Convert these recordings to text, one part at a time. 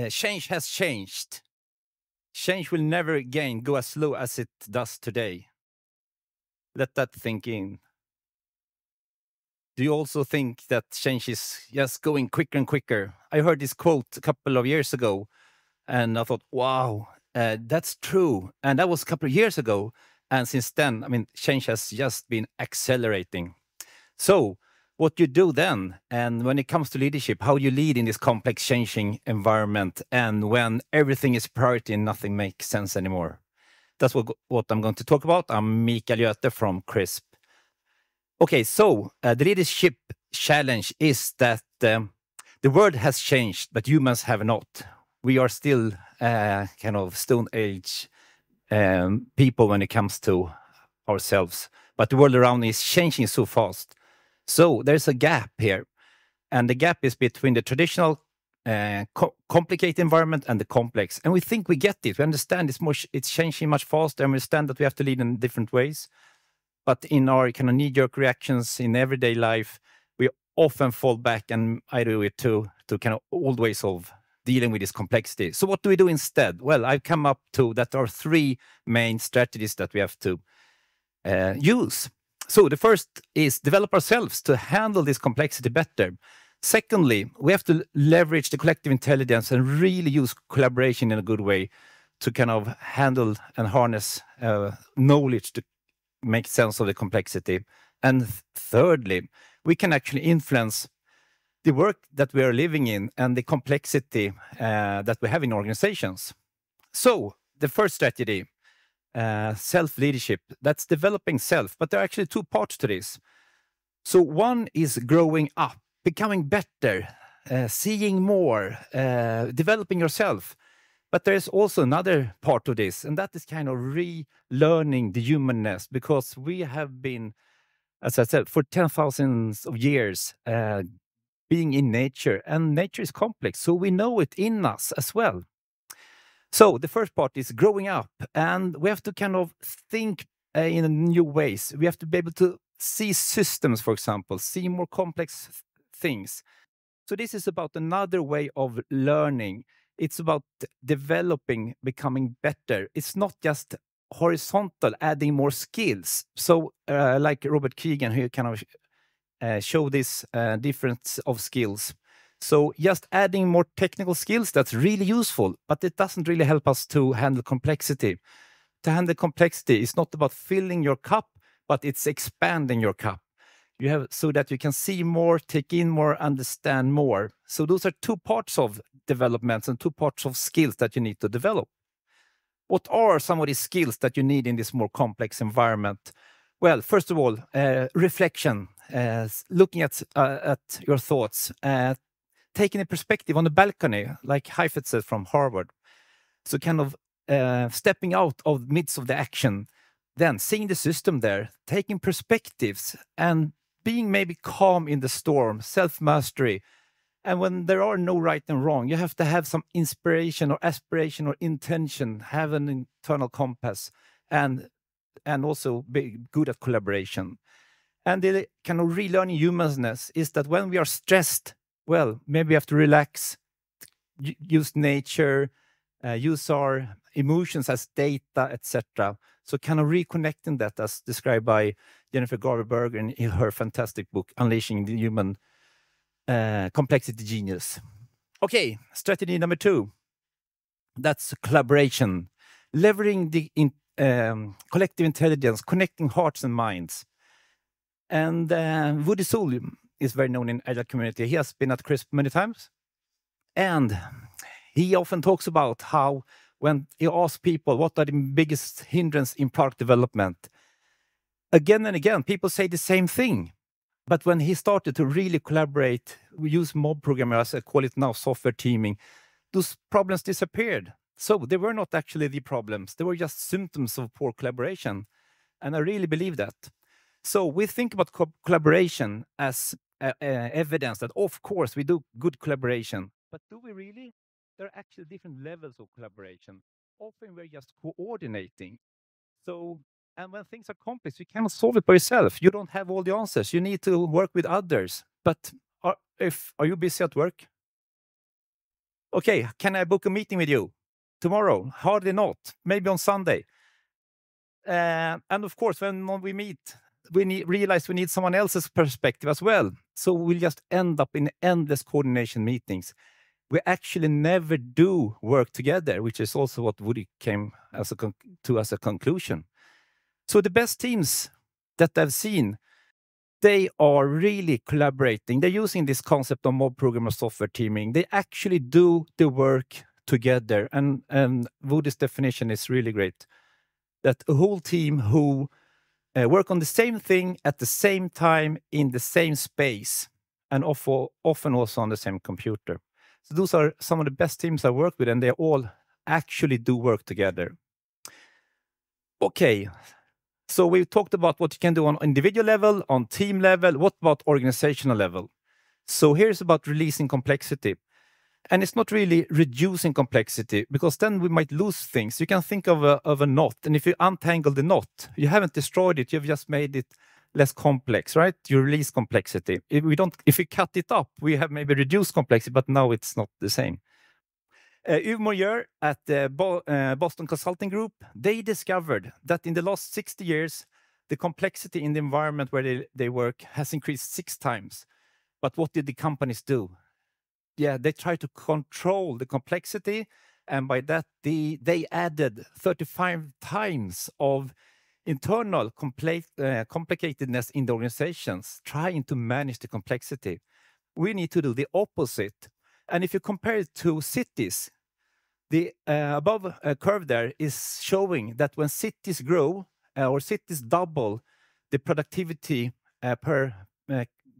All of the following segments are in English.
Change has changed. Change will never again go as slow as it does today. Let that sink in. Do you also think that change is just going quicker and quicker? I heard this quote a couple of years ago, and I thought, wow, that's true. And that was a couple of years ago. And since then, I mean, change has just been accelerating. So, what you do then, and when it comes to leadership, how you lead in this complex, changing environment, and when everything is priority and nothing makes sense anymore. That's what I'm going to talk about. I'm Mikael Göte from CRISP. Okay, so the leadership challenge is that the world has changed, but humans have not. We are still kind of Stone Age people when it comes to ourselves, but the world around is changing so fast. So there's a gap here, and the gap is between the traditional complicated environment and the complex. And we think we get it. We understand it's changing much faster, and we understand that we have to lead in different ways. But in our kind of knee-jerk reactions in everyday life, we often fall back and I do it to kind of old ways of dealing with this complexity. So what do we do instead? Well, I've come up to that there are three main strategies that we have to use. So the first is develop ourselves to handle this complexity better. Secondly, we have to leverage the collective intelligence and really use collaboration in a good way to kind of handle and harness knowledge to make sense of the complexity. And thirdly, we can actually influence the work that we are living in and the complexity that we have in organizations. So the first strategy, self-leadership, that's developing self, but there are actually two parts to this. So one is growing up, becoming better, seeing more, developing yourself. But there is also another part of this, and that is kind of relearning the humanness, because we have been, as I said, for 10,000 of years being in nature, and nature is complex, so we know it in us as well. So the first part is growing up, and we have to kind of think in new ways. We have to be able to see systems, for example, see more complex things. So this is about another way of learning. It's about developing, becoming better. It's not just horizontal, adding more skills. So like Robert Keegan, who kind of show this difference of skills. So just adding more technical skills, that's really useful, but it doesn't really help us to handle complexity. To handle complexity, it's not about filling your cup, but it's expanding your cup. You have so that you can see more, take in more, understand more. So those are two parts of developments and two parts of skills that you need to develop. What are some of these skills that you need in this more complex environment? Well, first of all, reflection, looking at your thoughts, taking a perspective on the balcony, like Heifetz said from Harvard. So kind of stepping out of the midst of the action, then seeing the system there, taking perspectives, and being maybe calm in the storm, self-mastery. And when there are no right and wrong, you have to have some inspiration or aspiration or intention, have an internal compass, and also be good at collaboration. And the kind of relearning humanness is that when we are stressed, well, maybe we have to relax, use nature, use our emotions as data, etc. So kind of reconnecting that as described by Jennifer Garber in her fantastic book, Unleashing the Human Complexity Genius. Okay, strategy number 2. That's collaboration. Leveraging the collective intelligence, connecting hearts and minds. And Woody Sewell is very known in Agile community. He has been at CRISP many times. And he often talks about how when he asks people what are the biggest hindrance in product development, again and again, people say the same thing. But when he started to really collaborate, we use mob programmers, I call it now software teaming, those problems disappeared. So they were not actually the problems. They were just symptoms of poor collaboration. And I really believe that. So we think about collaboration as evidence that, of course, we do good collaboration. But do we really? There are actually different levels of collaboration. Often we're just coordinating. So, and when things are complex, you cannot solve it by yourself. You don't have all the answers. You need to work with others. But are you busy at work? Okay, can I book a meeting with you tomorrow? Hardly not. Maybe on Sunday. And of course, when we meet, realize we need someone else's perspective as well. So we'll just end up in endless coordination meetings. We actually never do work together, which is also what Woody came as a conclusion. So the best teams that I've seen, they are really collaborating. They're using this concept of mob programmer software teaming. They actually do the work together. And Woody's definition is really great. That a whole team who work on the same thing at the same time in the same space, and often also on the same computer. So those are some of the best teams I work with, and they all actually do work together. Okay, so we talked about what you can do on individual level, on team level. What about organizational level? So here's about releasing complexity. And it's not really reducing complexity, because then we might lose things. You can think of a knot, and if you untangle the knot, you haven't destroyed it, you've just made it less complex, right? You release complexity. If we cut it up, we have maybe reduced complexity, but now it's not the same. Yves Morier at the Boston Consulting Group, they discovered that in the last 60 years, the complexity in the environment where they work has increased 6 times. But what did the companies do? Yeah, they try to control the complexity, and by that they added 35 times of internal complicatedness in the organizations, trying to manage the complexity. We need to do the opposite. And if you compare it to cities, the above curve there is showing that when cities grow or cities double, the productivity per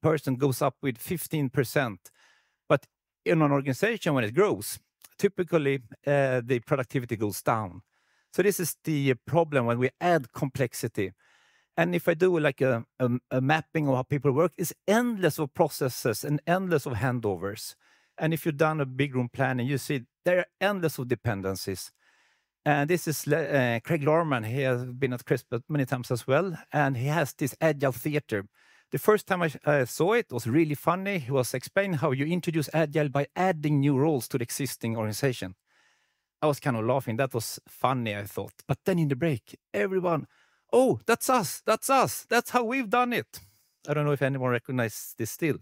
person goes up with 15%. But in an organization, when it grows, typically the productivity goes down. So this is the problem when we add complexity. And if I do like a mapping of how people work, it's endless of processes and endless of handovers. And if you've done a big room planning, you see there are endless of dependencies. And this is Craig Lorman. He has been at CRISP many times as well. And he has this agile theater. The first time I saw it was really funny. He was explaining how you introduce agile by adding new roles to the existing organization. I was kind of laughing. That was funny, I thought. But then in the break, everyone, oh, that's us. That's us. That's how we've done it. I don't know if anyone recognizes this still.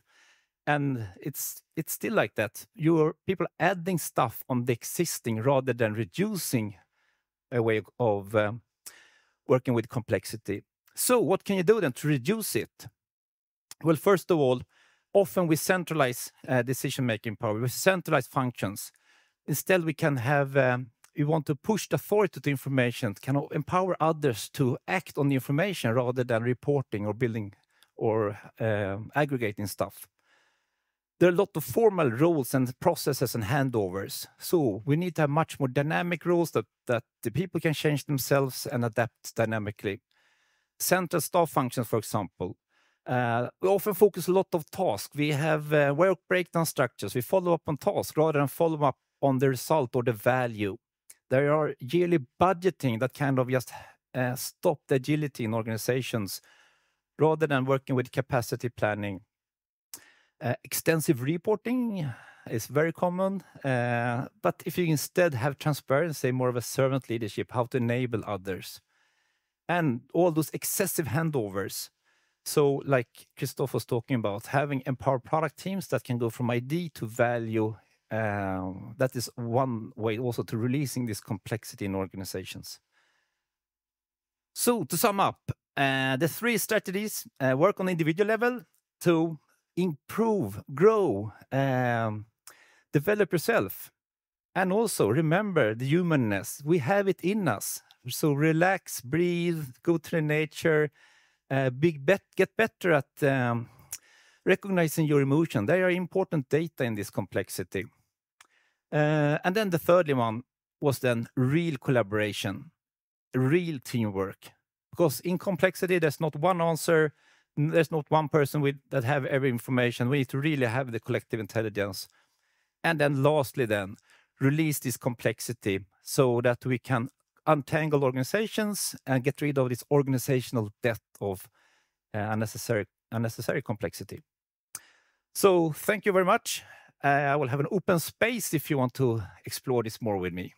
And it's still like that. People adding stuff on the existing rather than reducing a way of working with complexity. So what can you do then to reduce it? Well, first of all, often we centralize decision-making power. We centralize functions. Instead, we can have, we want to push the authority to information, can empower others to act on the information rather than reporting or building or aggregating stuff. There are a lot of formal roles and processes and handovers. So we need to have much more dynamic roles that the people can change themselves and adapt dynamically. Central staff functions, for example. We often focus a lot of tasks. We have work breakdown structures. We follow up on tasks rather than follow up on the result or the value. There are yearly budgeting that kind of just stop the agility in organizations rather than working with capacity planning. Extensive reporting is very common, but if you instead have transparency, more of a servant leadership, how to enable others, and all those excessive handovers. So like Christoph was talking about, having empowered product teams that can go from ID to value, that is one way also to releasing this complexity in organizations. So to sum up, the 3 strategies, work on the individual level to improve, grow, develop yourself. And also remember the humanness. We have it in us. So relax, breathe, go to the nature, get better at recognizing your emotion. They are important data in this complexity. And then the thirdly one was then real collaboration, real teamwork. Because in complexity, there's not one answer. There's not one person that have every information. We need to really have the collective intelligence. And then lastly then, release this complexity so that we can untangle organizations and get rid of this organizational debt of unnecessary complexity. So thank you very much. I will have an open space if you want to explore this more with me.